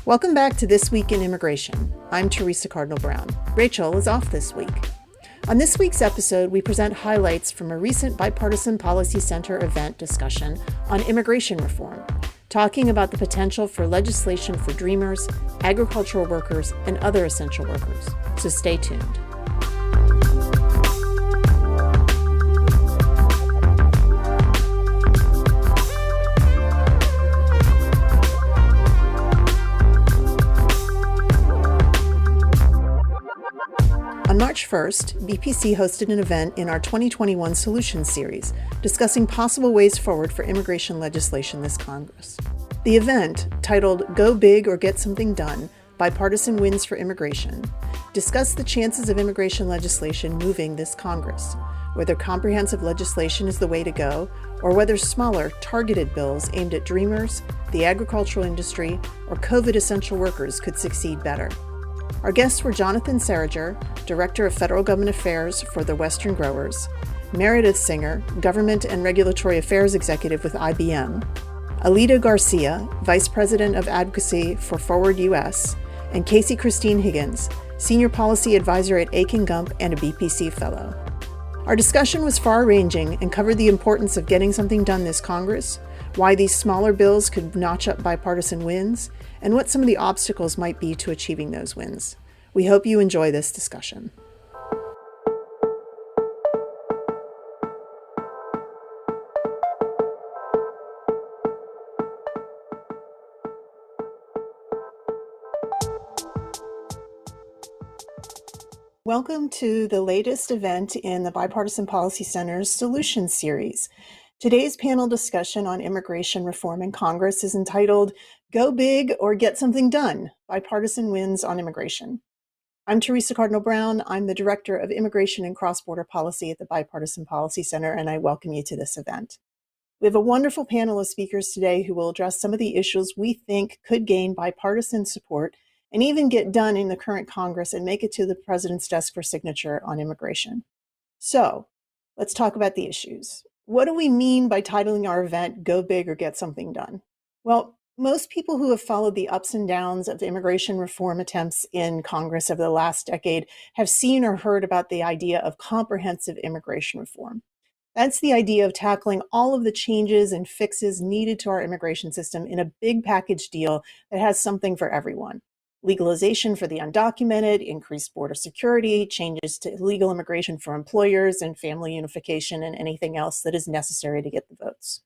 Welcome back to This Week in Immigration. I'm Theresa Cardinal Brown. Rachel is off this week. On this week's episode, we present highlights from a recent Bipartisan Policy Center event discussion on immigration reform, talking about the potential for legislation for dreamers, agricultural workers, and other essential workers. So stay tuned. On March 1st, BPC hosted an event in our 2021 Solutions series, discussing possible ways forward for immigration legislation this Congress. The event, titled Go Big or Get Something Done, Bipartisan Wins for Immigration, discussed the chances of immigration legislation moving this Congress, whether comprehensive legislation is the way to go, or whether smaller, targeted bills aimed at dreamers, the agricultural industry, or COVID essential workers could succeed better. Our guests were Jonathan Sarager, Director of Federal Government Affairs for the Western Growers, Meredith Singer, Government and Regulatory Affairs Executive with IBM, Alida Garcia, Vice President of Advocacy for Forward US, and Casey Christine Higgins, Senior Policy Advisor at Aiken Gump and a BPC Fellow. Our discussion was far-ranging and covered the importance of getting something done this Congress, why these smaller bills could notch up bipartisan wins, and what some of the obstacles might be to achieving those wins. We hope you enjoy this discussion. Welcome to the latest event in the Bipartisan Policy Center's Solutions series. Today's panel discussion on immigration reform in Congress is entitled Go Big or Get Something Done, Bipartisan Wins on Immigration. I'm Theresa Cardinal Brown. I'm the Director of Immigration and Cross-Border Policy at the Bipartisan Policy Center, and I welcome you to this event. We have a wonderful panel of speakers today who will address some of the issues we think could gain bipartisan support and even get done in the current Congress and make it to the President's desk for signature on immigration. So, let's talk about the issues. What do we mean by titling our event Go Big or Get Something Done? Well, most people who have followed the ups and downs of immigration reform attempts in Congress over the last decade have seen or heard about the idea of comprehensive immigration reform. That's the idea of tackling all of the changes and fixes needed to our immigration system in a big package deal that has something for everyone. Legalization for the undocumented, increased border security, changes to legal immigration for employers, and family unification, and anything else that is necessary to get the votes.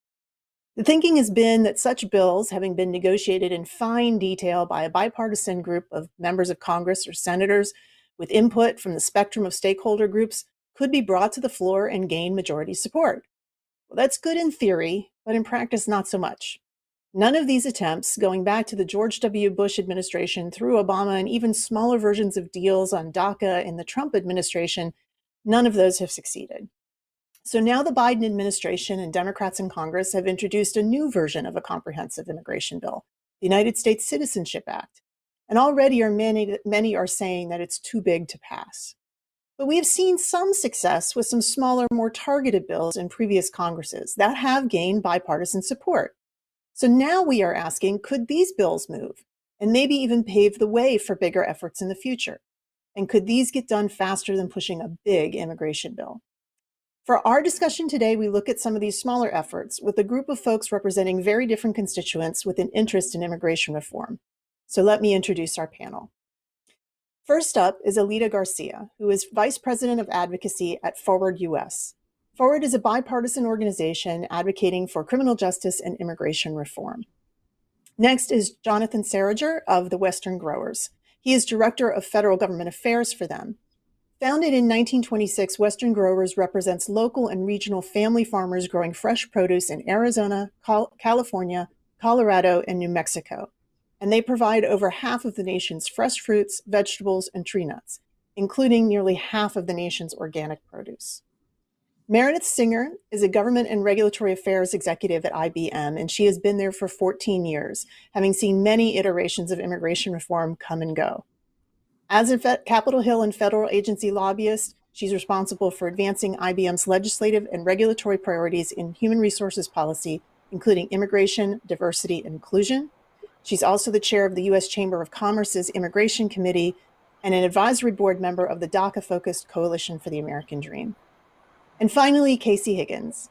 The thinking has been that such bills, having been negotiated in fine detail by a bipartisan group of members of Congress or senators with input from the spectrum of stakeholder groups, could be brought to the floor and gain majority support. Well, that's good in theory, but in practice, not so much. None of these attempts, going back to the George W. Bush administration through Obama and even smaller versions of deals on DACA in the Trump administration, none of those have succeeded. So now the Biden administration and Democrats in Congress have introduced a new version of a comprehensive immigration bill, the United States Citizenship Act. And already many are saying that it's too big to pass. But we have seen some success with some smaller, more targeted bills in previous Congresses that have gained bipartisan support. So now we are asking, could these bills move and maybe even pave the way for bigger efforts in the future? And could these get done faster than pushing a big immigration bill? For our discussion today, we look at some of these smaller efforts with a group of folks representing very different constituents with an interest in immigration reform. So let me introduce our panel. First up is Alida Garcia, who is Vice President of Advocacy at Forward US. Forward is a bipartisan organization advocating for criminal justice and immigration reform. Next is Jonathan Sarager of the Western Growers. He is Director of Federal Government Affairs for them. Founded in 1926, Western Growers represents local and regional family farmers growing fresh produce in Arizona, California, Colorado, and New Mexico. And they provide over half of the nation's fresh fruits, vegetables, and tree nuts, including nearly half of the nation's organic produce. Meredith Singer is a Government and Regulatory Affairs Executive at IBM, and she has been there for 14 years, having seen many iterations of immigration reform come and go. As a Capitol Hill and federal agency lobbyist, she's responsible for advancing IBM's legislative and regulatory priorities in human resources policy, including immigration, diversity, and inclusion. She's also the chair of the U.S. Chamber of Commerce's Immigration Committee and an advisory board member of the DACA-focused Coalition for the American Dream. And finally, Casey Higgins.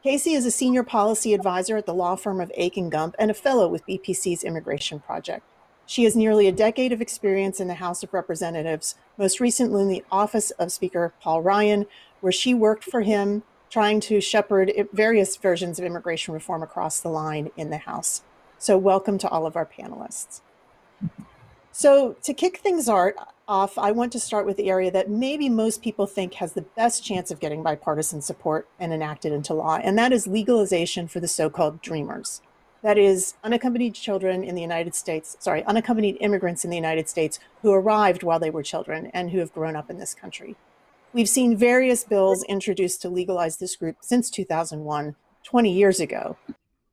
Casey is a senior policy advisor at the law firm of Aiken Gump and a fellow with BPC's Immigration Project. She has nearly a decade of experience in the House of Representatives, most recently in the office of Speaker Paul Ryan, where she worked for him trying to shepherd various versions of immigration reform across the line in the House. So welcome to all of our panelists. So to kick things off, I want to start with the area that maybe most people think has the best chance of getting bipartisan support and enacted into law, and that is legalization for the so-called dreamers. That is unaccompanied children in the United States, unaccompanied immigrants in the United States who arrived while they were children and who have grown up in this country. We've seen various bills introduced to legalize this group since 2001, 20 years ago.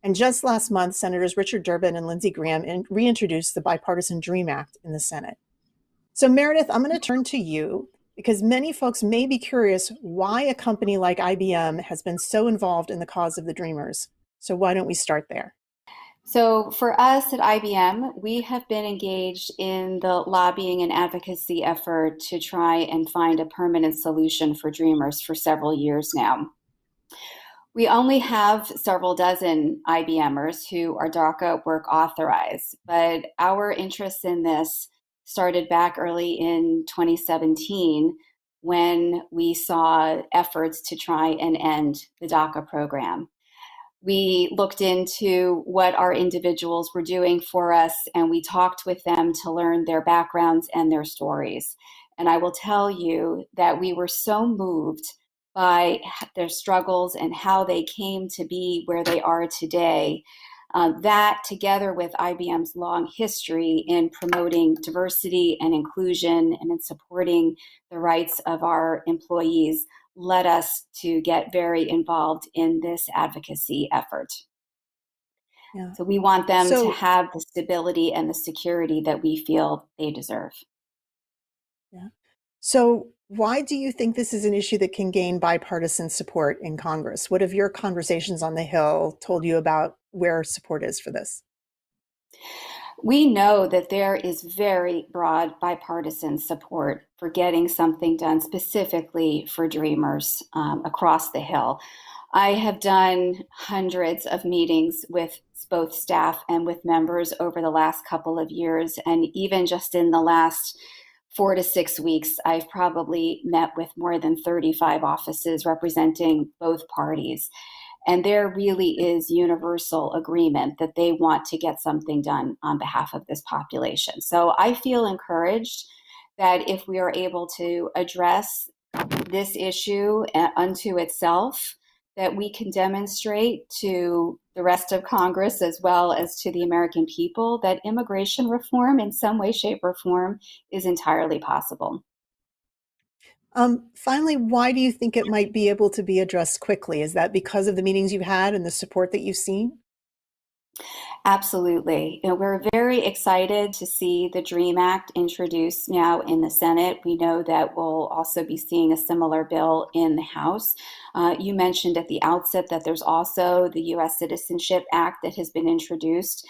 And just last month, Senators Richard Durbin and Lindsey Graham reintroduced the Bipartisan Dream Act in the Senate. So Meredith, I'm going to turn to you because many folks may be curious why a company like IBM has been so involved in the cause of the Dreamers. So why don't we start there? So for us at IBM, we have been engaged in the lobbying and advocacy effort to try and find a permanent solution for Dreamers for several years now. We only have several dozen IBMers who are DACA work authorized, but our interest in this started back early in 2017 when we saw efforts to try and end the DACA program. We looked into what our individuals were doing for us, and we talked with them to learn their backgrounds and their stories. And I will tell you that we were so moved by their struggles and how they came to be where they are today. That, together with IBM's long history in promoting diversity and inclusion and in supporting the rights of our employees, led us to get very involved in this advocacy effort. Yeah. So we want them to have the stability and the security that we feel they deserve. Yeah. So why do you think this is an issue that can gain bipartisan support in Congress? What have your conversations on the Hill told you about where support is for this? We know that there is very broad bipartisan support for getting something done specifically for Dreamers across the Hill. I have done hundreds of meetings with both staff and with members over the last couple of years, and even just in the last 4 to 6 weeks, I've probably met with more than 35 offices representing both parties. And there really is universal agreement that they want to get something done on behalf of this population. So I feel encouraged that if we are able to address this issue unto itself, that we can demonstrate to the rest of Congress as well as to the American people that immigration reform in some way, shape, or form is entirely possible. Finally, why do you think it might be able to be addressed quickly? Is that because of the meetings you've had and the support that you've seen? Absolutely. We're very excited to see the DREAM Act introduced now in the Senate. We know that we'll also be seeing a similar bill in the House. You mentioned at the outset that there's also the U.S. Citizenship Act that has been introduced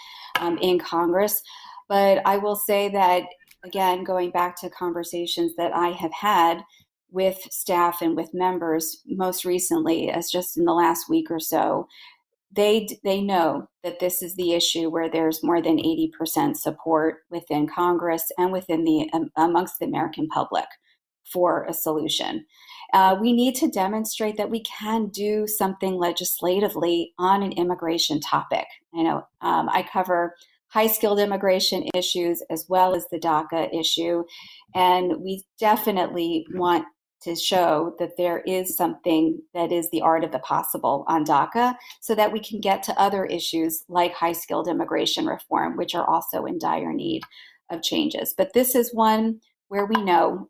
in Congress. But I will say that, again, going back to conversations that I have had with staff and with members most recently, as just in the last week or so, they know that this is the issue where there's more than 80% support within Congress and within amongst the American public for a solution. We need to demonstrate that we can do something legislatively on an immigration topic. I cover high-skilled immigration issues as well as the DACA issue, and we definitely want to show that there is something that is the art of the possible on DACA so that we can get to other issues like high-skilled immigration reform, which are also in dire need of changes. But this is one where we know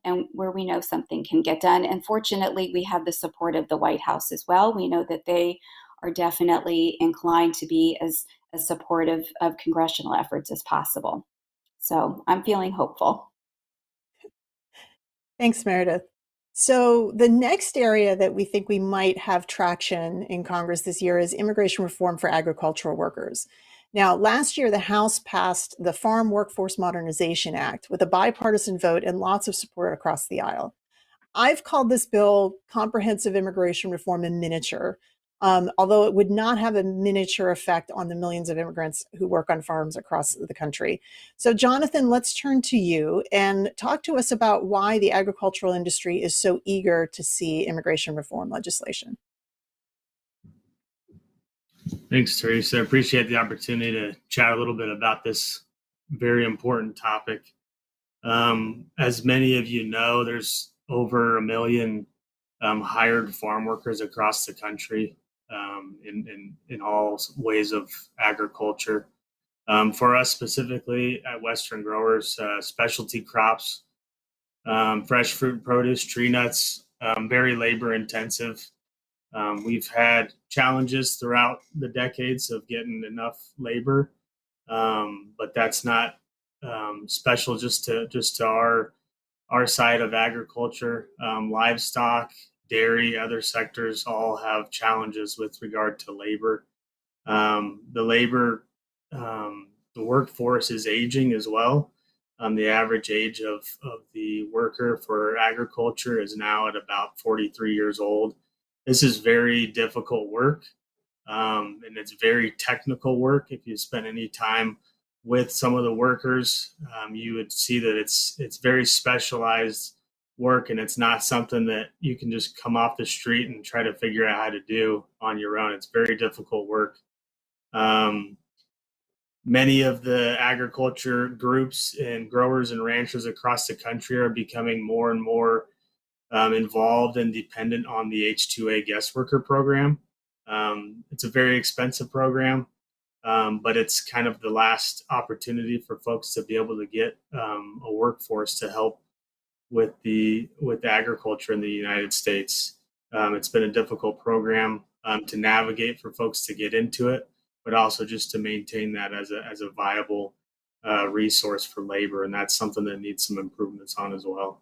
something can get done. And fortunately, we have the support of the White House as well. We know that they are definitely inclined to be as supportive of congressional efforts as possible. So I'm feeling hopeful. Thanks, Meredith. So the next area that we think we might have traction in Congress this year is immigration reform for agricultural workers. Now, last year, the House passed the Farm Workforce Modernization Act with a bipartisan vote and lots of support across the aisle. I've called this bill comprehensive immigration reform in miniature, although it would not have a miniature effect on the millions of immigrants who work on farms across the country. So, Jonathan, let's turn to you and talk to us about why the agricultural industry is so eager to see immigration reform legislation. Thanks, Theresa. I appreciate the opportunity to chat a little bit about this very important topic. As many of you know, there's over 1 million hired farm workers across the country in all ways of agriculture. For us specifically at Western Growers, specialty crops, fresh fruit and produce, tree nuts, very labor intensive. We've had challenges throughout the decades of getting enough labor, but that's not special just to our side of agriculture. Livestock, dairy, other sectors all have challenges with regard to labor. The workforce is aging as well. The average age of the worker for agriculture is now at about 43 years old. This is very difficult work, and it's very technical work. If you spend any time with some of the workers, you would see that it's very specialized work, and it's not something that you can just come off the street and try to figure out how to do on your own. It's very difficult work. Many of the agriculture groups and growers and ranchers across the country are becoming more and more involved and dependent on the H-2A guest worker program. It's a very expensive program, but it's kind of the last opportunity for folks to be able to get a workforce to help with agriculture in the United States. It's been a difficult program to navigate for folks to get into it, but also just to maintain that as a viable resource for labor. And that's something that needs some improvements on as well.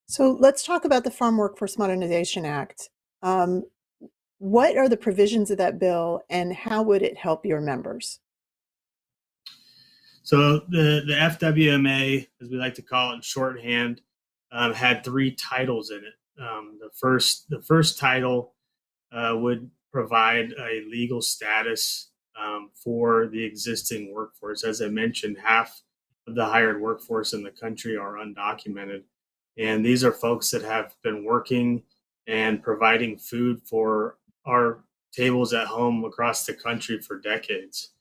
So let's talk about the Farm Workforce Modernization Act. What are the provisions of that bill and how would it help your members? So the FWMA, as we like to call it in shorthand, had 3 titles in it. The first title would provide a legal status for the existing workforce. As I mentioned, half of the hired workforce in the country are undocumented. And these are folks that have been working and providing food for our tables at home across the country for decades.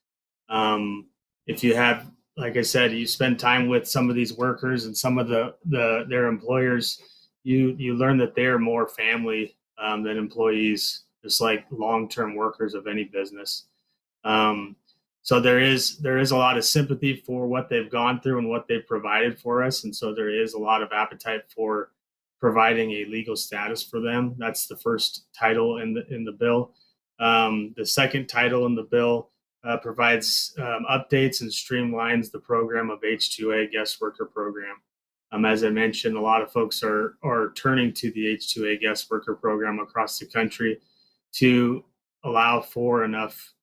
If you have, like I said, you spend time with some of these workers and some of their employers, you learn that they are more family than employees, just like long-term workers of any business. So there is a lot of sympathy for what they've gone through and what they've provided for us, and so there is a lot of appetite for providing a legal status for them. That's the first title in the bill. The second title in the bill provides updates and streamlines the program of H-2A guest worker program. As I mentioned, a lot of folks are turning to the H-2A guest worker program across the country to allow for enough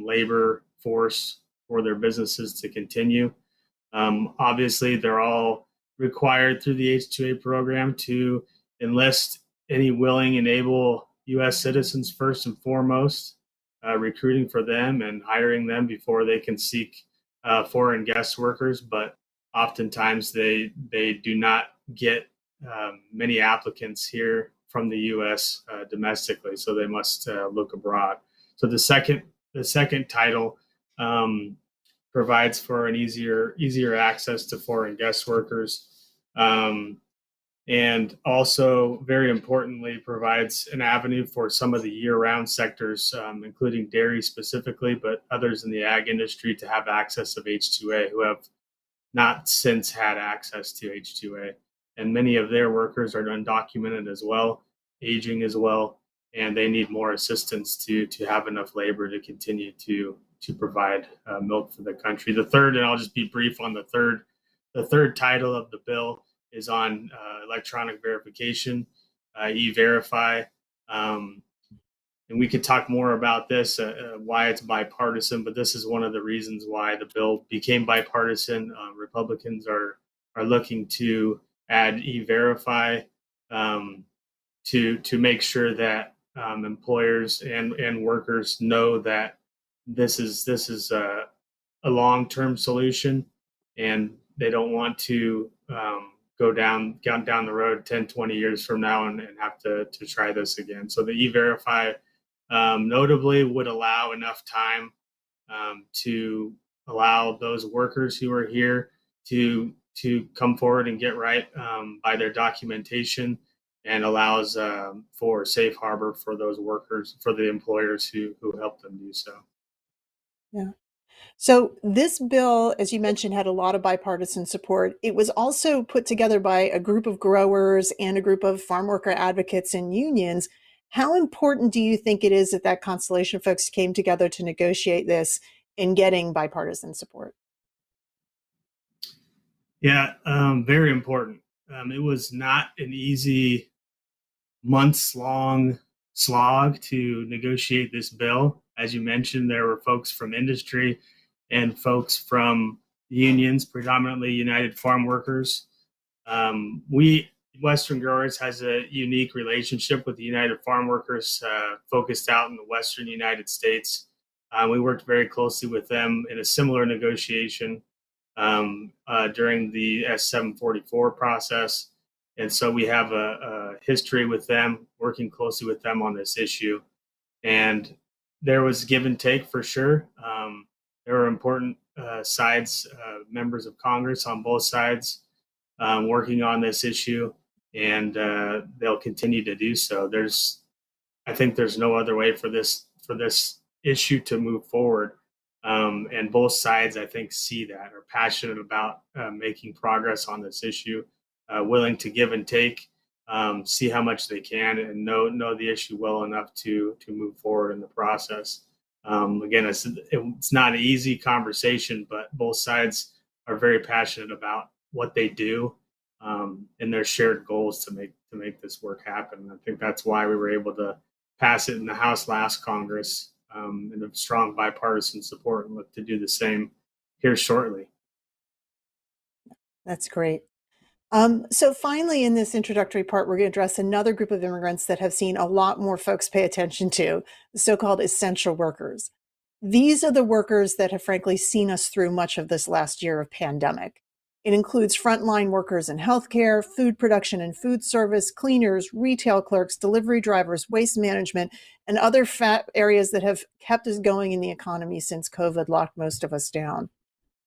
labor force for their businesses to continue. Obviously, they're all required through the H-2A program to enlist any willing and able U.S. citizens first and foremost, recruiting for them and hiring them before they can seek foreign guest workers. But oftentimes they do not get many applicants here from the U.S. Domestically, so they must look abroad. So the second title provides for an easier access to foreign guest workers, and also very importantly provides an avenue for some of the year-round sectors, including dairy specifically, but others in the ag industry to have access of H-2A who have not since had access to H-2A. And many of their workers are undocumented as well, aging as well, and they need more assistance to have enough labor to continue to provide milk for the country. The third, and I'll just be brief on the third title of the bill is on electronic verification, E-Verify. and we could talk more about this, why it's bipartisan, but this is one of the reasons why the bill became bipartisan. Republicans are looking to add E-Verify to make sure that employers and workers know that this is a long-term solution, and they don't want to go down the road 10, 20 years from now and have to try this again. So the E-Verify notably would allow enough time to allow those workers who are here to come forward and get right by their documentation, and allows for safe harbor for those workers, for the employers who help them do so. Yeah. So this bill, as you mentioned, had a lot of bipartisan support. It was also put together by a group of growers and a group of farm worker advocates and unions. How important do you think it is that that constellation of folks came together to negotiate this in getting bipartisan support? Yeah, very important. It was not an easy months-long slog to negotiate this bill. As you mentioned, there were folks from industry and folks from unions, predominantly United Farm Workers. Western Growers has a unique relationship with the United Farm Workers, focused out in the Western United States. We worked very closely with them in a similar negotiation during the S-744 process. And so we have a history with them, working closely with them on this issue. And there was give and take for sure. There were important sides, members of Congress on both sides working on this issue, and they'll continue to do so. I think there's no other way for this issue to move forward. And both sides, I think, see that, are passionate about making progress on this issue, willing to give and take, see how much they can, and know the issue well enough to move forward in the process. Again, it's not an easy conversation, but both sides are very passionate about what they do and their shared goals to make this work happen. And I think that's why we were able to pass it in the House last Congress, and of strong bipartisan support, and look to do the same here shortly. That's great. So finally, in this introductory part, we're going to address another group of immigrants that have seen a lot more folks pay attention to, the so-called essential workers. These are the workers that have frankly seen us through much of this last year of pandemic. It includes frontline workers in healthcare, food production and food service, cleaners, retail clerks, delivery drivers, waste management, and other areas that have kept us going in the economy since COVID locked most of us down.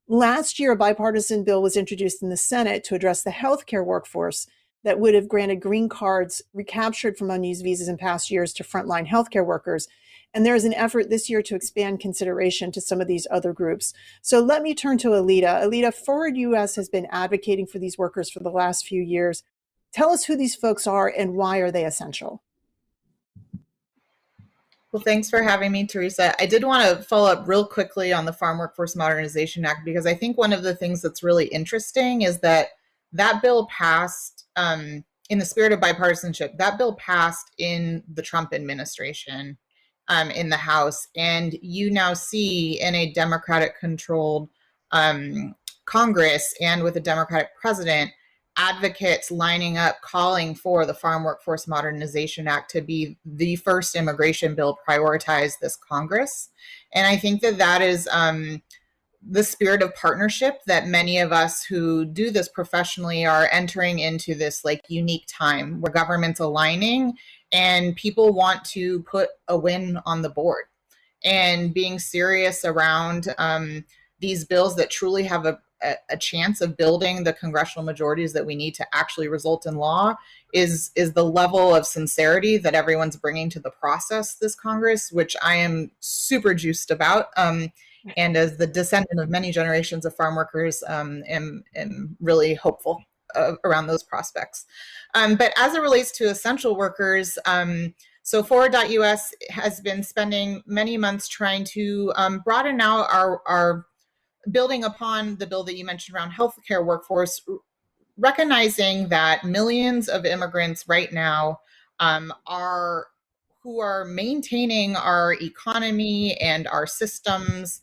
Last year, a bipartisan bill was introduced in the Senate to address the healthcare workforce that would have granted green cards recaptured from unused visas in past years to frontline healthcare workers. And there is an effort this year to expand consideration to some of these other groups. So let me turn to Alita. Alita, Forward US has been advocating for these workers for the last few years. Tell us who these folks are and why are they essential? Well, thanks for having me, Theresa. I did want to follow up real quickly on the Farm Workforce Modernization Act, because I think one of the things that's really interesting is that bill passed in the spirit of bipartisanship. That bill passed in the Trump administration in the House, and you now see in a Democratic-controlled Congress and with a Democratic president, advocates lining up calling for the Farm Workforce Modernization Act to be the first immigration bill prioritized this Congress. And I think that is the spirit of partnership that many of us who do this professionally are entering into, this like unique time where government's aligning and people want to put a win on the board, and being serious around these bills that truly have a chance of building the congressional majorities that we need to actually result in law is the level of sincerity that everyone's bringing to the process this Congress, which I am super juiced about. And as the descendant of many generations of farm workers, am really hopeful around those prospects. But as it relates to essential workers, so Forward.us has been spending many months trying to broaden out our building upon the bill that you mentioned around healthcare workforce, recognizing that millions of immigrants right now who are maintaining our economy and our systems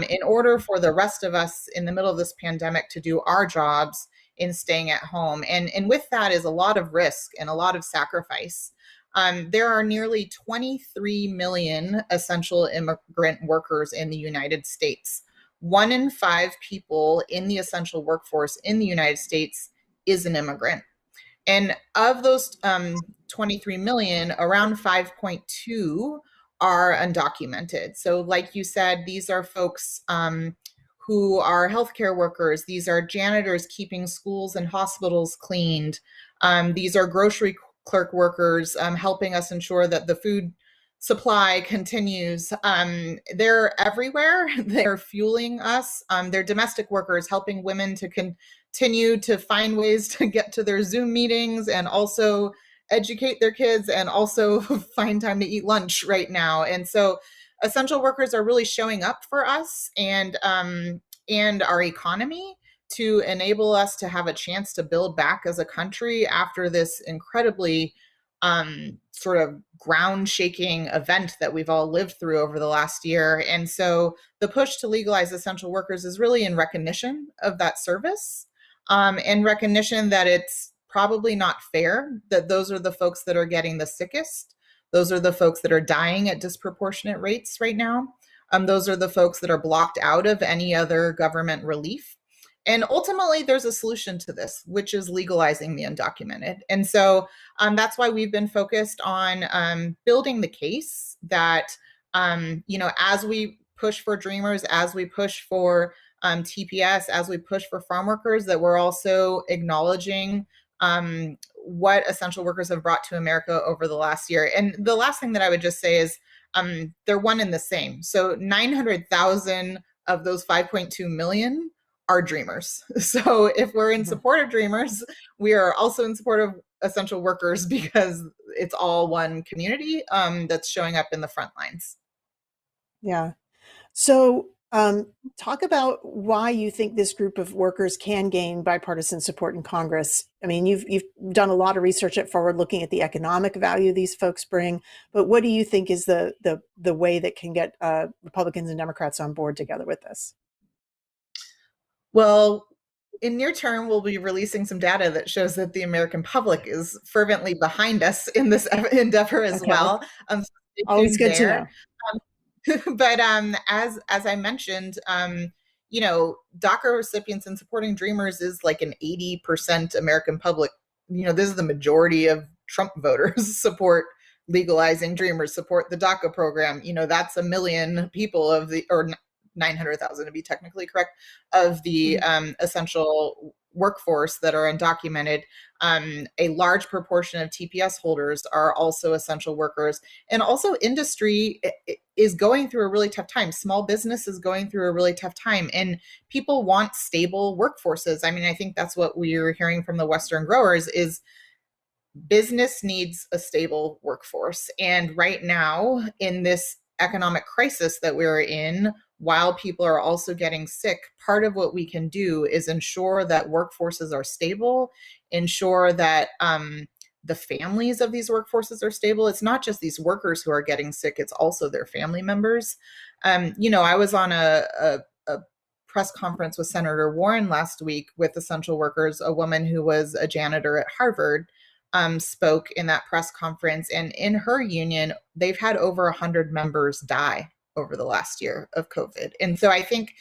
in order for the rest of us in the middle of this pandemic to do our jobs in staying at home. And with that is a lot of risk and a lot of sacrifice. There are nearly 23 million essential immigrant workers in the United States. 1 in 5 people in the essential workforce in the United States is an immigrant. And of those 23 million, around 5.2 are undocumented. So like you said, these are folks who are healthcare workers. These are janitors keeping schools and hospitals cleaned. These are grocery clerk workers helping us ensure that the food supply continues. They're everywhere. They're fueling us. They're domestic workers helping women to continue to find ways to get to their Zoom meetings and also educate their kids and also find time to eat lunch right now. And so essential workers are really showing up for us and our economy to enable us to have a chance to build back as a country after this incredibly sort of ground shaking event that we've all lived through over the last year. And so the push to legalize essential workers is really in recognition of that service, and recognition that it's probably not fair that those are the folks that are getting the sickest. Those are the folks that are dying at disproportionate rates right now. Those are the folks that are blocked out of any other government relief. And ultimately, there's a solution to this, which is legalizing the undocumented. And so that's why we've been focused on building the case that, as we push for Dreamers, as we push for TPS, as we push for farm workers, that we're also acknowledging what essential workers have brought to America over the last year. And the last thing that I would just say is they're one and the same. So 900,000 of those 5.2 million are Dreamers. So if we're in support of Dreamers, we are also in support of essential workers because it's all one community that's showing up in the front lines. Yeah. So talk about why you think this group of workers can gain bipartisan support in Congress. I mean, you've done a lot of research at Forward looking at the economic value these folks bring, but what do you think is the way that can get Republicans and Democrats on board together with this? Well, in near term, we'll be releasing some data that shows that the American public is fervently behind us in this endeavor as well. So always good to know. But as I mentioned, DACA recipients and supporting Dreamers is like an 80% American public. This is the majority of Trump voters support legalizing Dreamers, support the DACA program. That's 1 million people or 900,000 to be technically correct, of the essential workforce that are undocumented. A large proportion of TPS holders are also essential workers. And also industry is going through a really tough time. Small business is going through a really tough time. And people want stable workforces. I mean, I think that's what we're hearing from the Western growers is business needs a stable workforce. And right now, in this economic crisis that we're in, while people are also getting sick, part of what we can do is ensure that workforces are stable, ensure that the families of these workforces are stable. It's not just these workers who are getting sick, it's also their family members. I was on a press conference with Senator Warren last week with essential workers. A woman who was a janitor at Harvard spoke in that press conference, and in her union, they've had over 100 members die over the last year of COVID. And so I think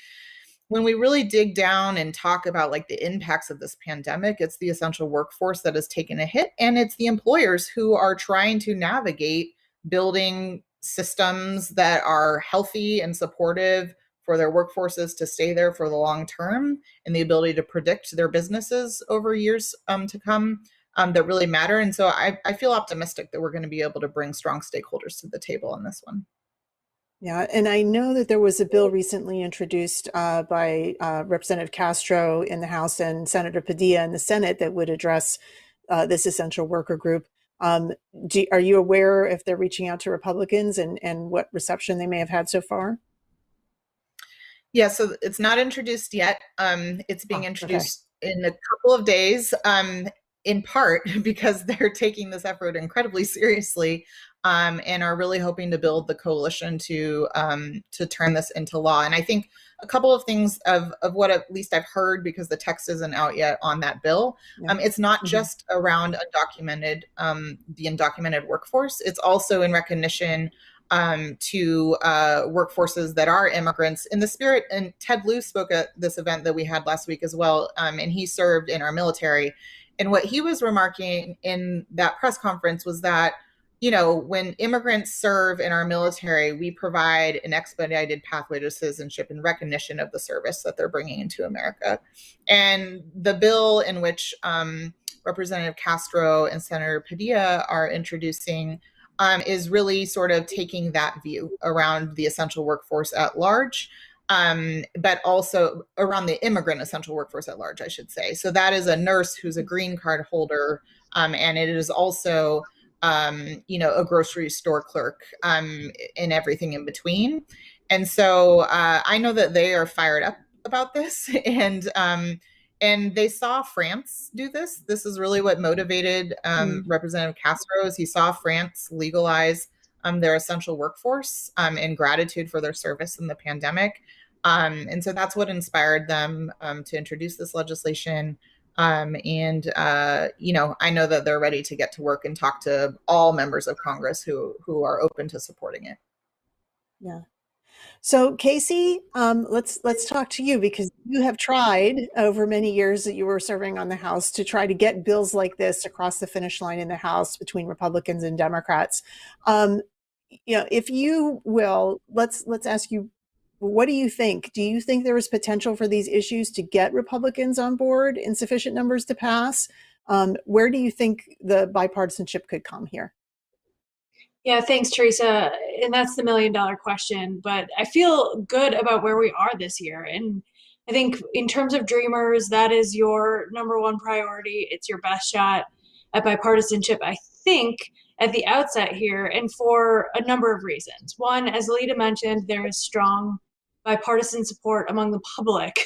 when we really dig down and talk about like the impacts of this pandemic, it's the essential workforce that has taken a hit, and it's the employers who are trying to navigate building systems that are healthy and supportive for their workforces to stay there for the long term, and the ability to predict their businesses over years to come that really matter. And so I feel optimistic that we're going to be able to bring strong stakeholders to the table on this one. Yeah, and I know that there was a bill recently introduced by Representative Castro in the House and Senator Padilla in the Senate that would address this essential worker group. Are you aware if they're reaching out to Republicans and what reception they may have had so far? Yeah, so it's not introduced yet. It's being introduced in a couple of days. in part because they're taking this effort incredibly seriously, and are really hoping to build the coalition to turn this into law. And I think a couple of things of what at least I've heard, because the text isn't out yet on that bill. It's not just around the undocumented workforce. It's also in recognition to workforces that are immigrants in the spirit. And Ted Lieu spoke at this event that we had last week as well. And he served in our military. And what he was remarking in that press conference was that, when immigrants serve in our military, we provide an expedited pathway to citizenship in recognition of the service that they're bringing into America. And the bill in which Representative Castro and Senator Padilla are introducing is really sort of taking that view around the essential workforce at large, but also around the immigrant essential workforce at large, I should say. So that is a nurse who's a green card holder, and it is also a grocery store clerk, and everything in between. And so I know that they are fired up about this, and they saw France do this. This is really what motivated Representative Castro, is he saw France legalize their essential workforce in gratitude for their service in the pandemic. And so that's what inspired them to introduce this legislation. I know that they're ready to get to work and talk to all members of Congress who are open to supporting it. Yeah. So Casey, let's talk to you, because you have tried over many years that you were serving on the House to try to get bills like this across the finish line in the House between Republicans and Democrats. If you will, let's ask you, what do you think? Do you think there is potential for these issues to get Republicans on board in sufficient numbers to pass? Where do you think the bipartisanship could come here? Yeah, thanks, Theresa. And that's the $1 million question. But I feel good about where we are this year. And I think in terms of Dreamers, that is your number one priority. It's your best shot at bipartisanship, I think, at the outset here, and for a number of reasons. One, as Alita mentioned, there is strong bipartisan support among the public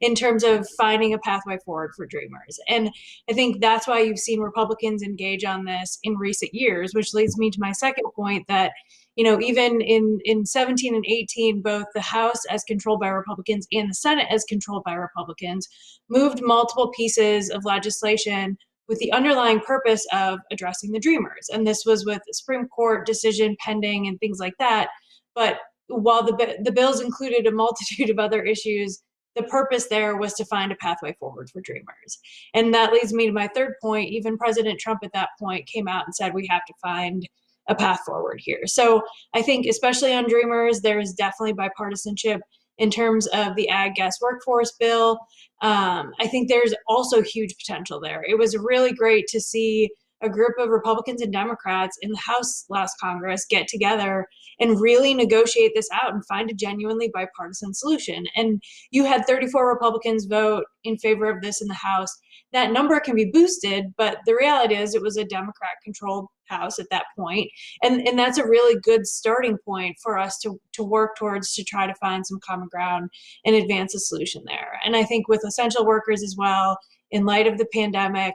in terms of finding a pathway forward for Dreamers. And I think that's why you've seen Republicans engage on this in recent years, which leads me to my second point that, even in 17 and 18, both the House as controlled by Republicans and the Senate as controlled by Republicans moved multiple pieces of legislation with the underlying purpose of addressing the Dreamers. And this was with the Supreme Court decision pending and things like that. But while the bills included a multitude of other issues, the purpose there was to find a pathway forward for Dreamers. And that leads me to my third point. Even President Trump at that point came out and said, we have to find a path forward here. So I think, especially on Dreamers, there is definitely bipartisanship in terms of the ag gas workforce bill. I think there's also huge potential there. It was really great to see a group of Republicans and Democrats in the House last Congress get together and really negotiate this out and find a genuinely bipartisan solution. And you had 34 Republicans vote in favor of this in the House. That number can be boosted, but the reality is it was a Democrat-controlled House at that point. And that's a really good starting point for us to work towards, to try to find some common ground and advance a solution there. And I think with essential workers as well, in light of the pandemic,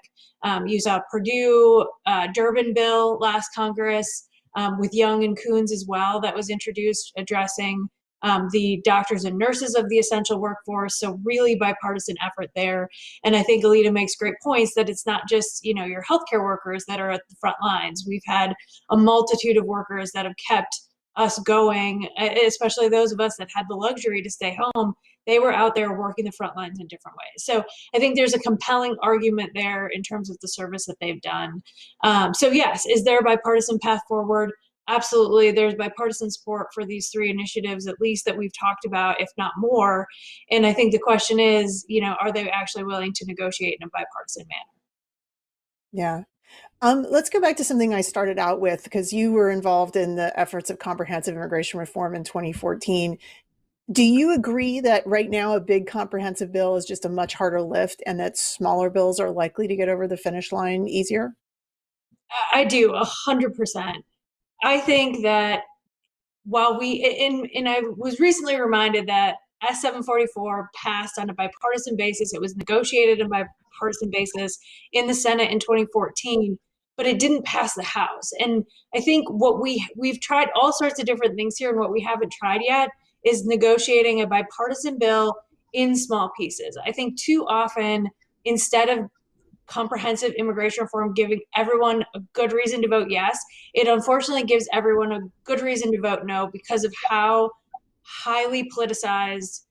you saw Purdue Durbin bill last Congress with Young and Coons as well that was introduced, addressing the doctors and nurses of the essential workforce. So really bipartisan effort there. And I think Alita makes great points that it's not just, your healthcare workers that are at the front lines. We've had a multitude of workers that have kept us going, especially those of us that had the luxury to stay home. They were out there working the front lines in different ways. So I think there's a compelling argument there in terms of the service that they've done. So yes, is there a bipartisan path forward? Absolutely. There's bipartisan support for these three initiatives, at least that we've talked about, if not more. And I think the question is, are they actually willing to negotiate in a bipartisan manner? Yeah. Let's go back to something I started out with, because you were involved in the efforts of comprehensive immigration reform in 2014. Do you agree that right now a big comprehensive bill is just a much harder lift, and that smaller bills are likely to get over the finish line easier? I do, 100%. I think that while and I was recently reminded that S-744 passed on a bipartisan basis. It was negotiated on a bipartisan basis in the Senate in 2014, but it didn't pass the House. And I think what we've tried all sorts of different things here, and what we haven't tried yet is negotiating a bipartisan bill in small pieces. I think too often, instead of comprehensive immigration reform giving everyone a good reason to vote yes, it unfortunately gives everyone a good reason to vote no because of how highly politicized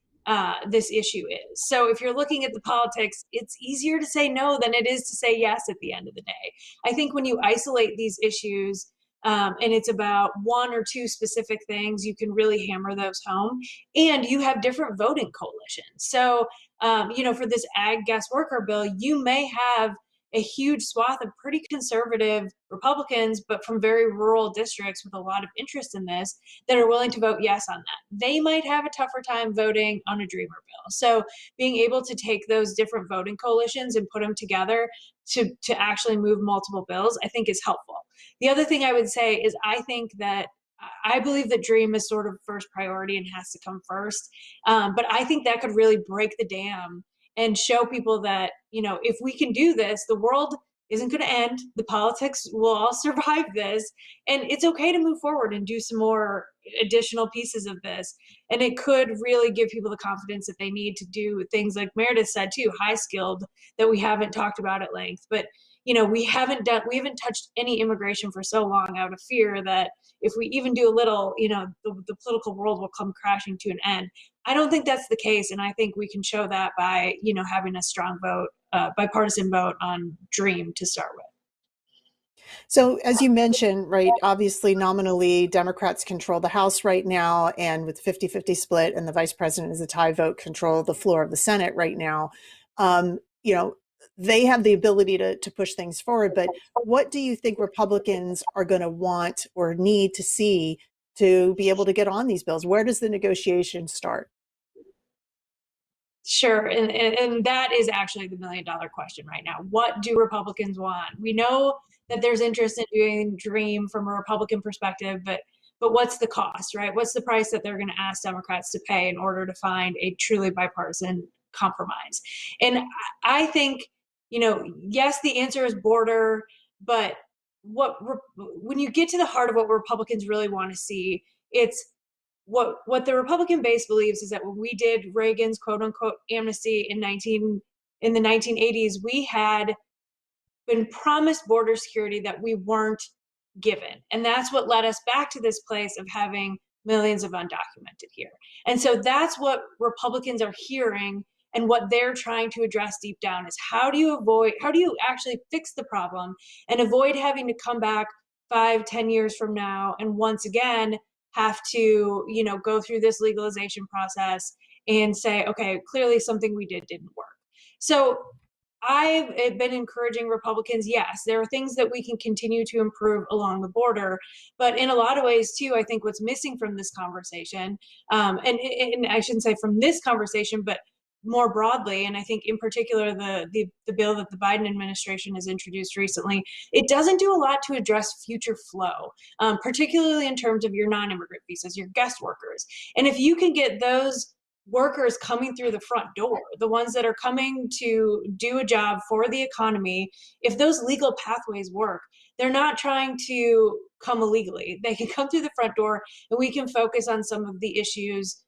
this issue is. So if you're looking at the politics, it's easier to say no than it is to say yes at the end of the day. I think when you isolate these issues, and it's about one or two specific things, you can really hammer those home. And you have different voting coalitions. So, for this ag guest worker bill, you may have a huge swath of pretty conservative Republicans, but from very rural districts with a lot of interest in this, that are willing to vote yes on that. They might have a tougher time voting on a Dreamer bill. So being able to take those different voting coalitions and put them together to actually move multiple bills, I think is helpful. The other thing I would say is I believe that Dream is sort of first priority and has to come first. But I think that could really break the dam and show people that, if we can do this, the world isn't going to end. The politics will all survive this. And it's okay to move forward and do some more additional pieces of this. And it could really give people the confidence that they need to do things like Meredith said too, high skilled, that we haven't talked about at length. But we haven't touched any immigration for so long out of fear that if we even do a little, the political world will come crashing to an end. I don't think that's the case. And I think we can show that by, having a strong vote, bipartisan vote on Dream to start with. So as you mentioned, right, obviously nominally Democrats control the House right now, and with 50-50 split and the vice president is a tie vote, control the floor of the Senate right now. They have the ability to push things forward, but what do you think Republicans are going to want or need to see to be able to get on these bills? Where does the negotiation start? Sure. And that is actually the $1 million question right now. What do Republicans want? We know that there's interest in doing Dream from a Republican perspective, but what's the cost, right? What's the price that they're going to ask Democrats to pay in order to find a truly bipartisan compromise? And I think, yes, the answer is border, but when you get to the heart of what Republicans really want to see, it's what the Republican base believes is that when we did Reagan's quote unquote amnesty in the 1980s, we had been promised border security that we weren't given. And that's what led us back to this place of having millions of undocumented here. And so that's what Republicans are hearing, and what they're trying to address deep down is how do you actually fix the problem and avoid having to come back 5-10 years from now and once again have to, go through this legalization process and say, okay, clearly something we didn't work. So I've been encouraging Republicans, yes, there are things that we can continue to improve along the border, but in a lot of ways too, I think what's missing from this conversation, and I shouldn't say from this conversation, but more broadly, and I think in particular the bill that the Biden administration has introduced recently, it doesn't do a lot to address future flow, particularly in terms of your non-immigrant visas, your guest workers. And if you can get those workers coming through the front door, the ones that are coming to do a job for the economy, if those legal pathways work, they're not trying to come illegally. They can come through the front door, and we can focus on some of the issues,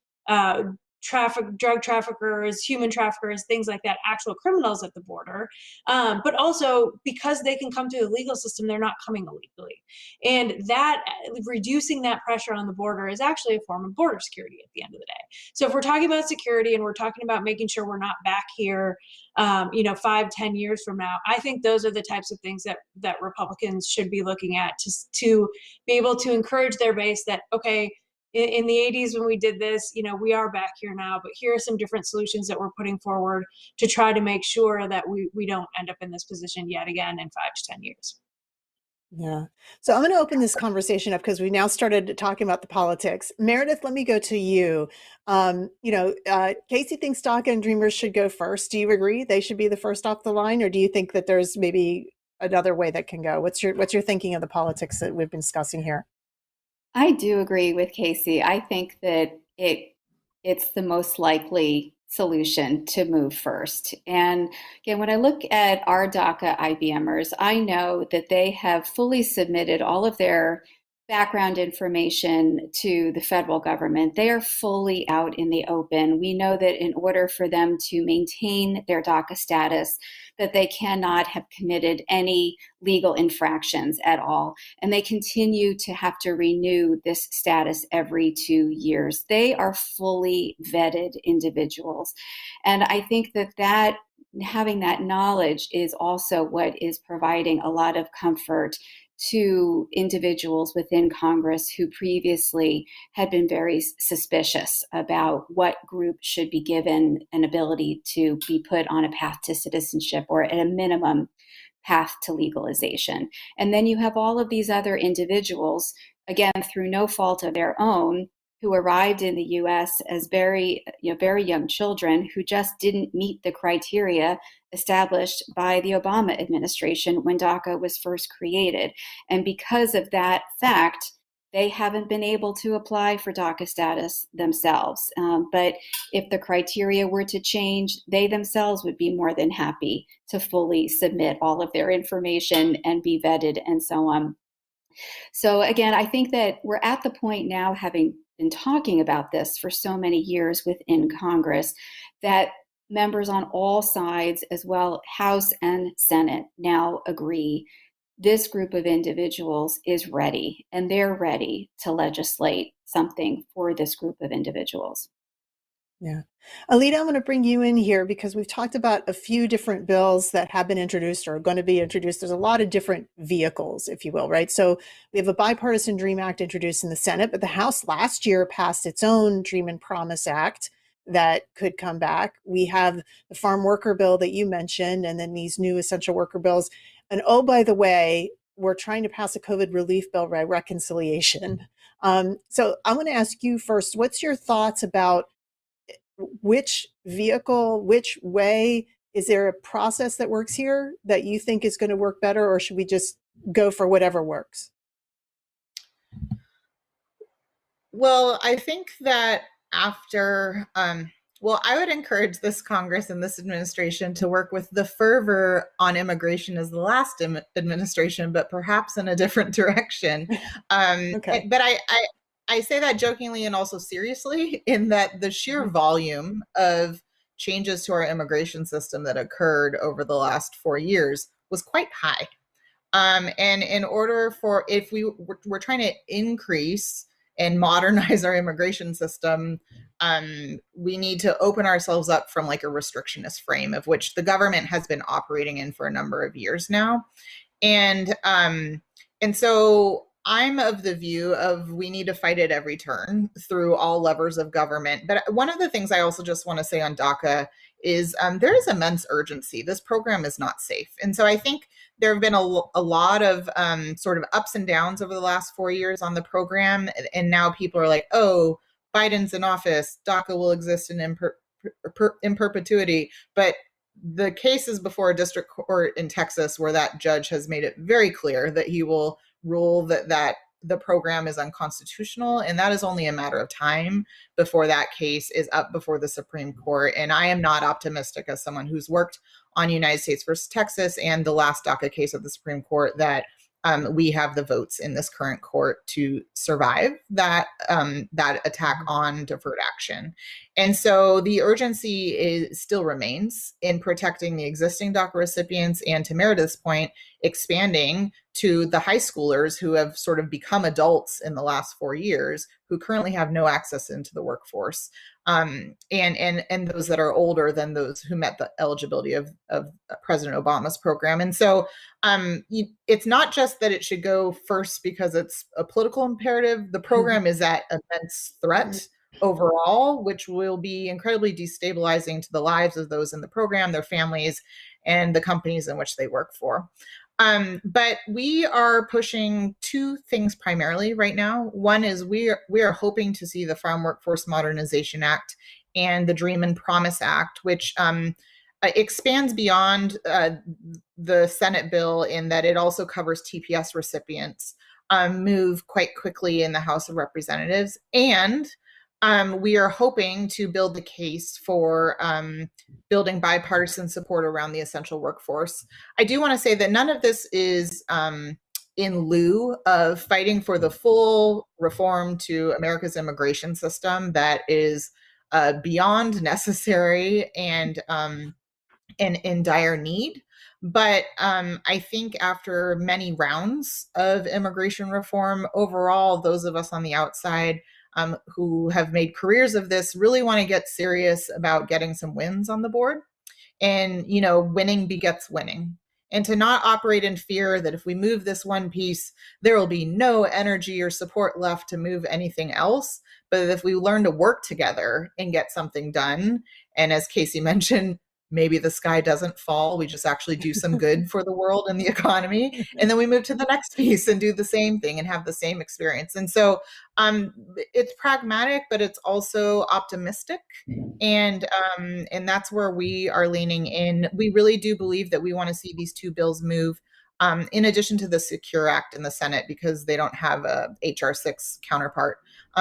drug traffickers, human traffickers, things like that, actual criminals at the border. But also because they can come through the legal system, they're not coming illegally. And that reducing that pressure on the border is actually a form of border security at the end of the day. So if we're talking about security and we're talking about making sure we're not back here, 5-10 years from now, I think those are the types of things that Republicans should be looking at to be able to encourage their base that, okay, in the 80s when we did this, we are back here now, but here are some different solutions that we're putting forward to try to make sure that we don't end up in this position yet again in 5-10 years. Yeah. So I'm going to open this conversation up because we now started talking about the politics. Meredith, let me go to you. Casey thinks DACA and Dreamers should go first. Do you agree they should be the first off the line, or do you think that there's maybe another way that can go? What's your thinking of the politics that we've been discussing here? I do agree with Casey. I think that it it's the most likely solution to move first. And again, when I look at our DACA IBMers, I know that they have fully submitted all of their background information to the federal government. They are fully out in the open. We know that in order for them to maintain their DACA status, that they cannot have committed any legal infractions at all. And they continue to have to renew this status every 2 years. They are fully vetted individuals. And I think that having that knowledge is also what is providing a lot of comfort to individuals within Congress who previously had been very suspicious about what group should be given an ability to be put on a path to citizenship, or at a minimum path to legalization. And then you have all of these other individuals, again, through no fault of their own, who arrived in the U.S. as very young children who just didn't meet the criteria established by the Obama administration when DACA was first created. And because of that fact, they haven't been able to apply for DACA status themselves. But if the criteria were to change, they themselves would be more than happy to fully submit all of their information and be vetted and so on. So again, I think that we're at the point now, having been talking about this for so many years within Congress, that members on all sides, as well House and Senate, now agree this group of individuals is ready, and they're ready to legislate something for this group of individuals. Yeah. Alita, I'm going to bring you in here because we've talked about a few different bills that have been introduced or are going to be introduced. There's a lot of different vehicles, if you will, right? So we have a Bipartisan DREAM Act introduced in the Senate, but the House last year passed its own Dream and Promise Act that could come back. We have the farm worker bill that you mentioned, and then these new essential worker bills. And oh, by the way, we're trying to pass a COVID relief bill by reconciliation. So I'm going to ask you first, what's your thoughts about which vehicle, which way? Is there a process that works here that you think is going to work better, or should we just go for whatever works? Well, I think that after, I would encourage this Congress and this administration to work with the fervor on immigration as the last administration, but perhaps in a different direction. Okay. But I say that jokingly and also seriously, in that the sheer volume of changes to our immigration system that occurred over the last 4 years was quite high. And in order for, if we're trying to increase and modernize our immigration system, we need to open ourselves up from like a restrictionist frame of which the government has been operating in for a number of years now. And so I'm of the view of we need to fight at every turn through all levers of government. But one of the things I also just want to say on DACA is there is immense urgency. This program is not safe. And so I think there have been a lot of sort of ups and downs over the last 4 years on the program. And now people are like, oh, Biden's in office, DACA will exist in perpetuity. But the case is before a district court in Texas where that judge has made it very clear that he will rule that the program is unconstitutional, and that is only a matter of time before that case is up before the Supreme Court. And I am not optimistic, as someone who's worked on United States versus Texas and the last DACA case of the Supreme Court, that we have the votes in this current court to survive that attack on deferred action. And so the urgency still remains in protecting the existing DACA recipients, and to Meredith's point, expanding to the high schoolers who have sort of become adults in the last 4 years, who currently have no access into the workforce, and those that are older than those who met the eligibility of President Obama's program. And so it's not just that it should go first because it's a political imperative. The program is at immense threat overall, which will be incredibly destabilizing to the lives of those in the program, their families, and the companies in which they work for. But we are pushing two things primarily right now. One is we are hoping to see the Farm Workforce Modernization Act and the Dream and Promise Act, which expands beyond the Senate bill in that it also covers TPS recipients, move quite quickly in the House of Representatives. And we are hoping to build the case for building bipartisan support around the essential workforce. I do want to say that none of this is in lieu of fighting for the full reform to America's immigration system that is beyond necessary and in dire need. But I think after many rounds of immigration reform, overall, those of us on the outside who have made careers of this really want to get serious about getting some wins on the board. And, winning begets winning. And to not operate in fear that if we move this one piece, there will be no energy or support left to move anything else. But if we learn to work together and get something done, and as Casey mentioned, maybe the sky doesn't fall, we just actually do some good for the world and the economy, and then we move to the next piece and do the same thing and have the same experience. And so it's pragmatic, but it's also optimistic, and that's where we are leaning in. We really do believe that we want to see these two bills move, in addition to the Secure Act in the Senate, because they don't have a HR 6 counterpart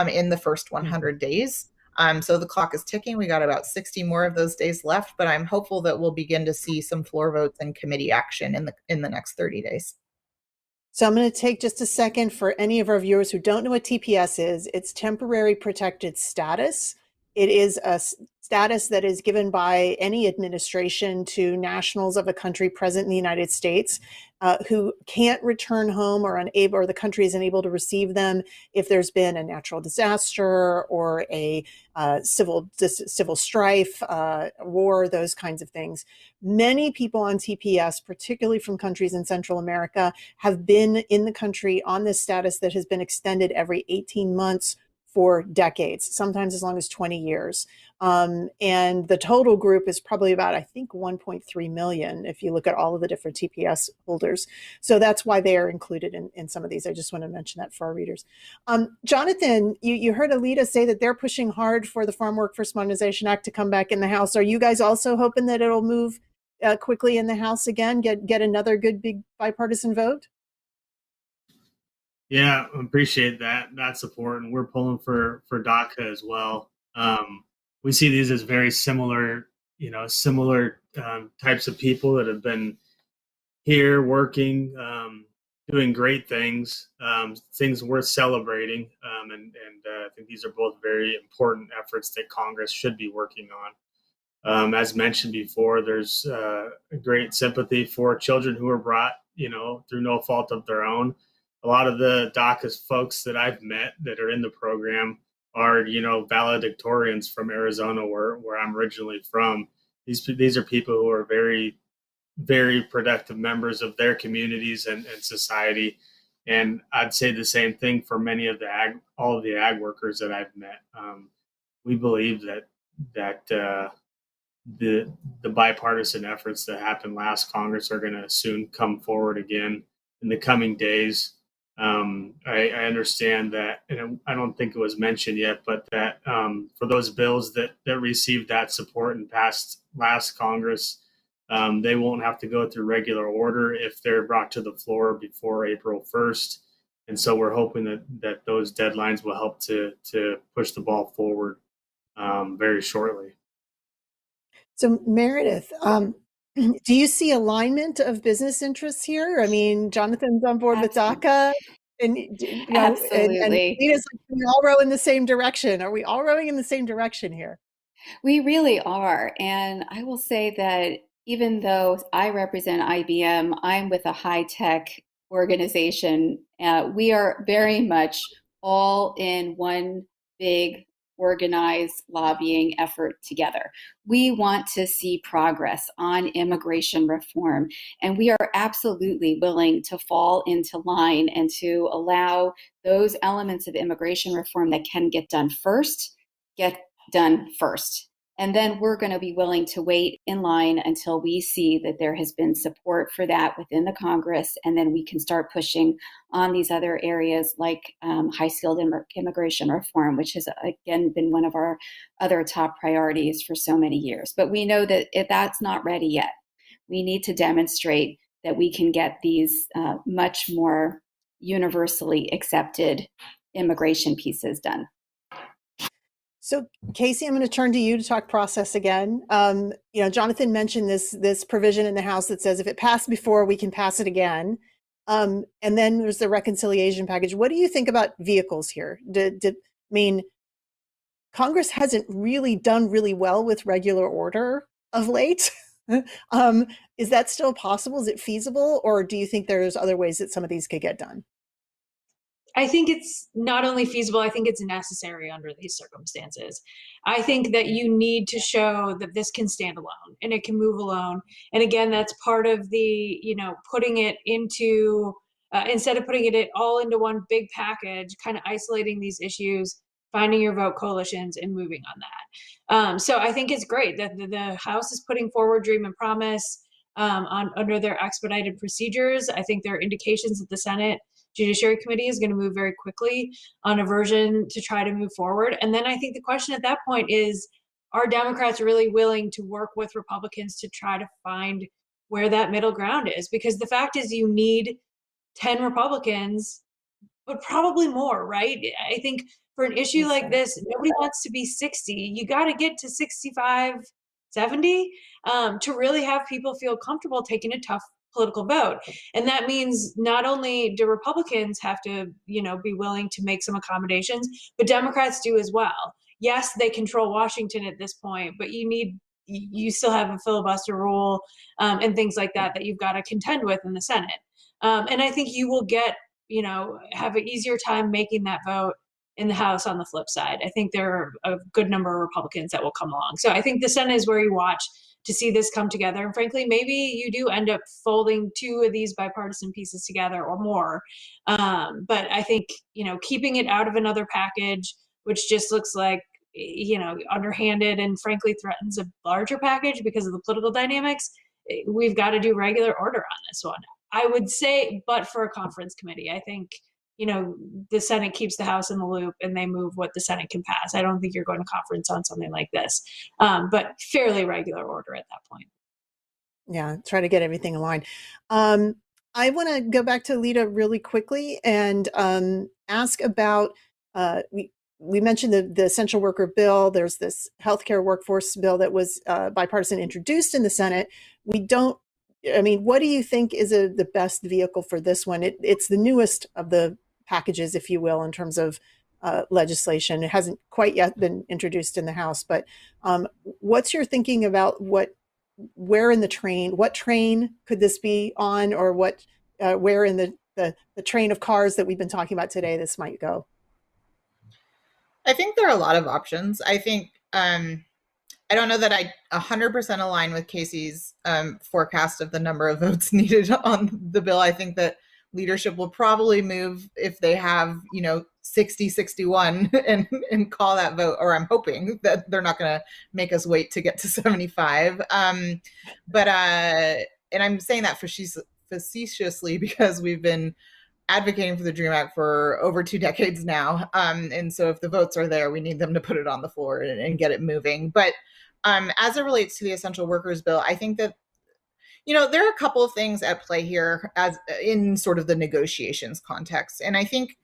in the first 100 days. So the clock is ticking. We got about 60 more of those days left, but I'm hopeful that we'll begin to see some floor votes and committee action in the next 30 days. So I'm going to take just a second for any of our viewers who don't know what TPS is. It's temporary protected status. It is a status that is given by any administration to nationals of a country present in the United States who can't return home or unable, or the country is unable to receive them if there's been a natural disaster or a civil strife, war, those kinds of things. Many people on TPS, particularly from countries in Central America, have been in the country on this status that has been extended every 18 months for decades, sometimes as long as 20 years. And the total group is probably about, I think, 1.3 million if you look at all of the different TPS holders. So that's why they are included in some of these. I just want to mention that for our readers. Jonathan, you heard Alita say that they're pushing hard for the Farm Workforce Modernization Act to come back in the House. Are you guys also hoping that it'll move quickly in the House again, get another good big bipartisan vote? Yeah, appreciate that support, and we're pulling for DACA as well. We see these as very similar types of people that have been here working, doing great things, things worth celebrating, and I think these are both very important efforts that Congress should be working on. As mentioned before, there's a great sympathy for children who are brought, through no fault of their own. A lot of the DACA folks that I've met that are in the program are, valedictorians from Arizona, where I'm originally from. These are people who are very, very productive members of their communities and society. And I'd say the same thing for many of all of the ag workers that I've met. We believe that the bipartisan efforts that happened last Congress are going to soon come forward again in the coming days. I understand that, and I don't think it was mentioned yet, but that for those bills that received that support and passed last Congress, they won't have to go through regular order if they're brought to the floor before April 1st. And so we're hoping that those deadlines will help to push the ball forward very shortly. So Meredith, do you see alignment of business interests here? I mean, Jonathan's on board with DACA, and Absolutely. And Nina's like, we all row in the same direction. Are we all rowing in the same direction here? We really are. And I will say that even though I represent IBM, I'm with a high-tech organization. We are very much all in one big organized lobbying effort together. We want to see progress on immigration reform, and we are absolutely willing to fall into line and to allow those elements of immigration reform that can get done first. And then we're going to be willing to wait in line until we see that there has been support for that within the Congress, and then we can start pushing on these other areas like high-skilled immigration reform, which has, again, been one of our other top priorities for so many years. But we know that that's not ready yet. We need to demonstrate that we can get these much more universally accepted immigration pieces done. So, Casey, I'm going to turn to you to talk process again. Jonathan mentioned this provision in the House that says if it passed before, we can pass it again. And then there's the reconciliation package. What do you think about vehicles here? Congress hasn't really done really well with regular order of late. Is that still possible? Is it feasible? Or do you think there's other ways that some of these could get done? I think it's not only feasible, I think it's necessary under these circumstances. I think that you need to show that this can stand alone and it can move alone. And again, that's part of the, putting it into, instead of putting it all into one big package, kind of isolating these issues, finding your vote coalitions and moving on that. So I think it's great that the House is putting forward Dream and Promise under their expedited procedures. I think there are indications that the Senate Judiciary Committee is going to move very quickly on a version to try to move forward. And then I think the question at that point is, are Democrats really willing to work with Republicans to try to find where that middle ground is? Because the fact is you need 10 Republicans, but probably more, right? I think for an issue like this, nobody wants to be 60. You got to get to 65, 70 to really have people feel comfortable taking a tough political vote. And that means not only do Republicans have to, be willing to make some accommodations, but Democrats do as well. Yes, they control Washington at this point, but you still have a filibuster rule and things like that you've got to contend with in the Senate. And I think you will have an easier time making that vote in the House on the flip side. I think there are a good number of Republicans that will come along. So I think the Senate is where you watch to see this come together. And frankly, maybe you do end up folding two of these bipartisan pieces together or more. But I think, keeping it out of another package, which just looks like, underhanded and frankly threatens a larger package because of the political dynamics, we've got to do regular order on this one. I would say, but for a conference committee, I think, the Senate keeps the House in the loop and they move what the Senate can pass. I don't think you're going to conference on something like this, but fairly regular order at that point. Yeah, try to get everything aligned. I want to go back to Lita really quickly and ask about, we mentioned the essential worker bill. There's this healthcare workforce bill that was bipartisan introduced in the Senate. What do you think is the best vehicle for this one? It's the newest of the packages, if you will, in terms of legislation. It hasn't quite yet been introduced in the House, but what's your thinking about what train could this be on, or where in the train of cars that we've been talking about today this might go? I think there are a lot of options. I think, I don't know that I 100% align with Casey's forecast of the number of votes needed on the bill. I think that leadership will probably move if they have, 60-61 and call that vote, or I'm hoping that they're not going to make us wait to get to 75. And I'm saying that facetiously because we've been advocating for the DREAM Act for over 2 decades now. And so if the votes are there, we need them to put it on the floor and get it moving. But as it relates to the essential workers bill, I think that, there are a couple of things at play here as in sort of the negotiations context. And I think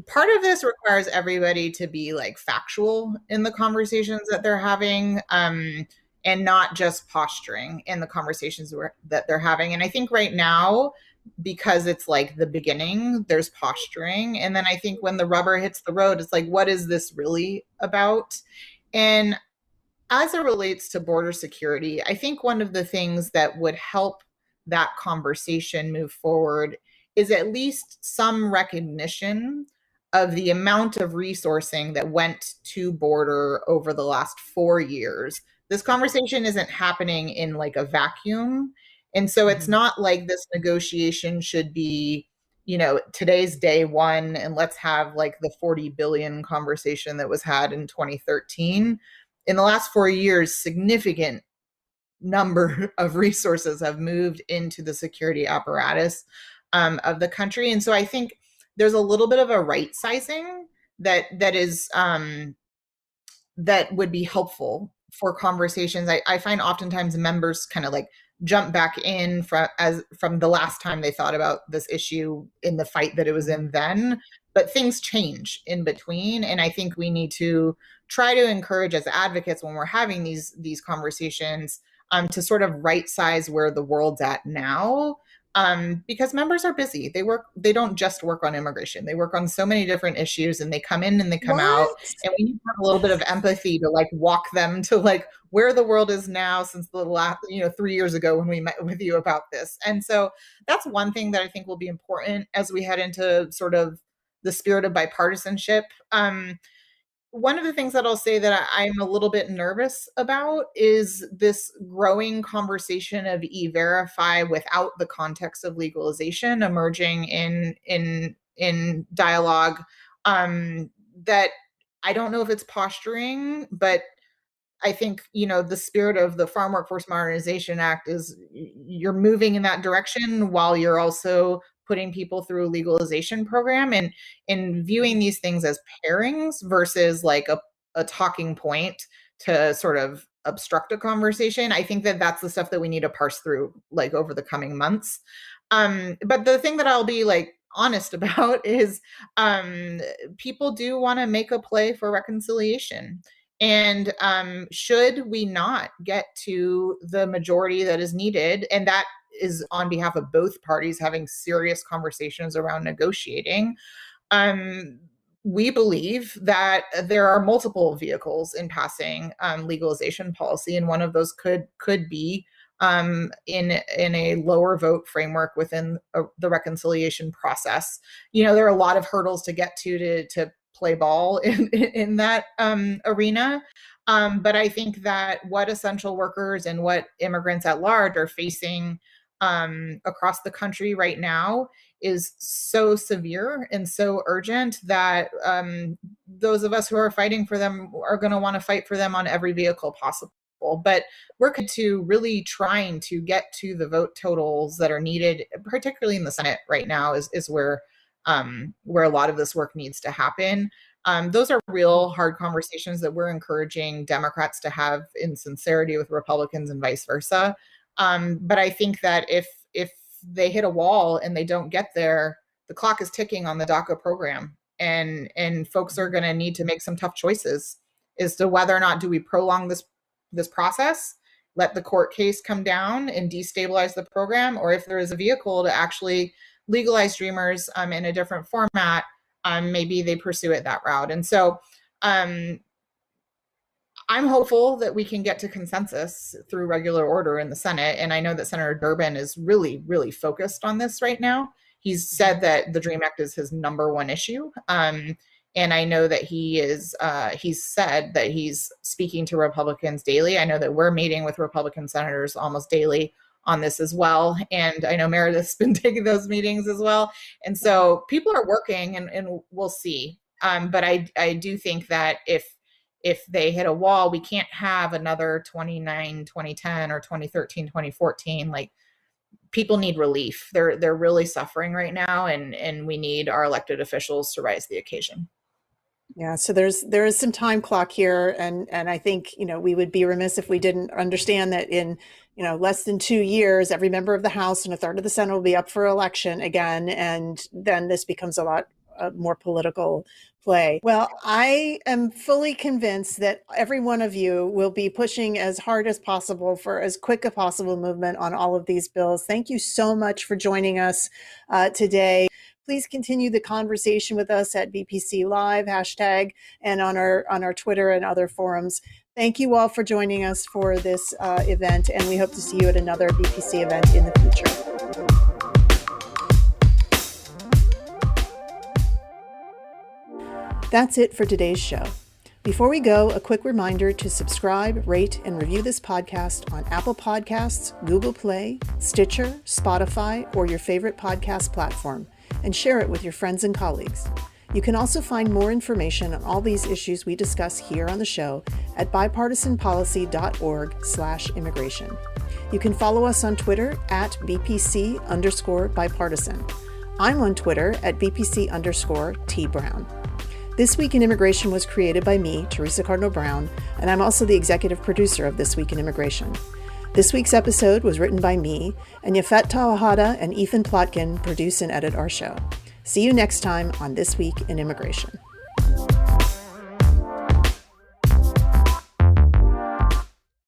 part of this requires everybody to be factual in the conversations that they're having, and not just posturing in the conversations that they're having. And I think right now, because it's the beginning, there's posturing. And then I think when the rubber hits the road, it's what is this really about? And as it relates to border security, I think one of the things that would help that conversation move forward is at least some recognition of the amount of resourcing that went to border over the last 4 years. This conversation isn't happening in a vacuum. And so it's not like this negotiation should be, today's day one, and let's have the 40 billion conversation that was had in 2013. In the last 4 years, significant number of resources have moved into the security apparatus of the country. And so I think there's a little bit of a right sizing that would be helpful for conversations. I find oftentimes members kind of jump back in from the last time they thought about this issue in the fight that it was in then. but things change in between. And I think we need to try to encourage as advocates when we're having these conversations to sort of right size where the world's at now. Because members are busy. They don't just work on immigration. They work on so many different issues, and they come in and they come out. And we need to have a little bit of empathy to like walk them to like where the world is now since the last, 3 years ago when we met with you about this. And so that's one thing that I think will be important as we head into sort of the spirit of bipartisanship. One of the things that I'll say that I'm a little bit nervous about is this growing conversation of e-verify without the context of legalization emerging in dialogue. That I don't know if it's posturing, but I think, the spirit of the Farm Workforce Modernization Act is you're moving in that direction while you're also putting people through a legalization program and viewing these things as pairings versus like a talking point to sort of obstruct a conversation. I think that that's the stuff that we need to parse through like over the coming months. But the thing that I'll be like honest about is people do want to make a play for reconciliation. And should we not get to the majority that is needed, and that is on behalf of both parties having serious conversations around negotiating, we believe that there are multiple vehicles in passing legalization policy, and one of those could be in a lower vote framework within the reconciliation process. There are a lot of hurdles to get to play ball in that arena. But I think that what essential workers and what immigrants at large are facing across the country right now is so severe and so urgent that those of us who are fighting for them are going to want to fight for them on every vehicle possible. But we're to really trying to get to the vote totals that are needed, particularly in the Senate right now, is where a lot of this work needs to happen. Those are real hard conversations that we're encouraging Democrats to have in sincerity with Republicans and vice versa. But I think that if they hit a wall and they don't get there, the clock is ticking on the DACA program, and folks are going to need to make some tough choices as to whether or not do we prolong this process, let the court case come down and destabilize the program, or if there is a vehicle to actually legalize Dreamers in a different format, maybe they pursue it that route. And so I'm hopeful that we can get to consensus through regular order in the Senate. And I know that Senator Durbin is really, really focused on this right now. He's said that the DREAM Act is his number one issue. And I know that he's said that he's speaking to Republicans daily. I know that we're meeting with Republican senators almost daily on this as well. And I know Meredith's been taking those meetings as well. And so people are working, and we'll see. But I do think that if they hit a wall, we can't have another 2009, 2010 or 2013, 2014. Like, people need relief. They're really suffering right now, and we need our elected officials to rise to the occasion. Yeah, so there is some time clock here, and I think we would be remiss if we didn't understand that in less than 2 years, every member of the House and a third of the Senate will be up for election again, and then this becomes a lot more political play. Well, I am fully convinced that every one of you will be pushing as hard as possible for as quick a possible movement on all of these bills. Thank you so much for joining us today. Please continue the conversation with us at BPC Live #, and on our Twitter and other forums. Thank you all for joining us for this event, and we hope to see you at another BPC event in the future. That's it for today's show. Before we go, a quick reminder to subscribe, rate, and review this podcast on Apple Podcasts, Google Play, Stitcher, Spotify, or your favorite podcast platform, and share it with your friends and colleagues. You can also find more information on all these issues we discuss here on the show at bipartisanpolicy.org/immigration. You can follow us on Twitter at BPC_bipartisan. I'm on Twitter at BPC_TBrown. This Week in Immigration was created by me, Theresa Cardinal Brown, and I'm also the executive producer of This Week in Immigration. This week's episode was written by me, and Yafet Tawahada and Ethan Plotkin produce and edit our show. See you next time on This Week in Immigration.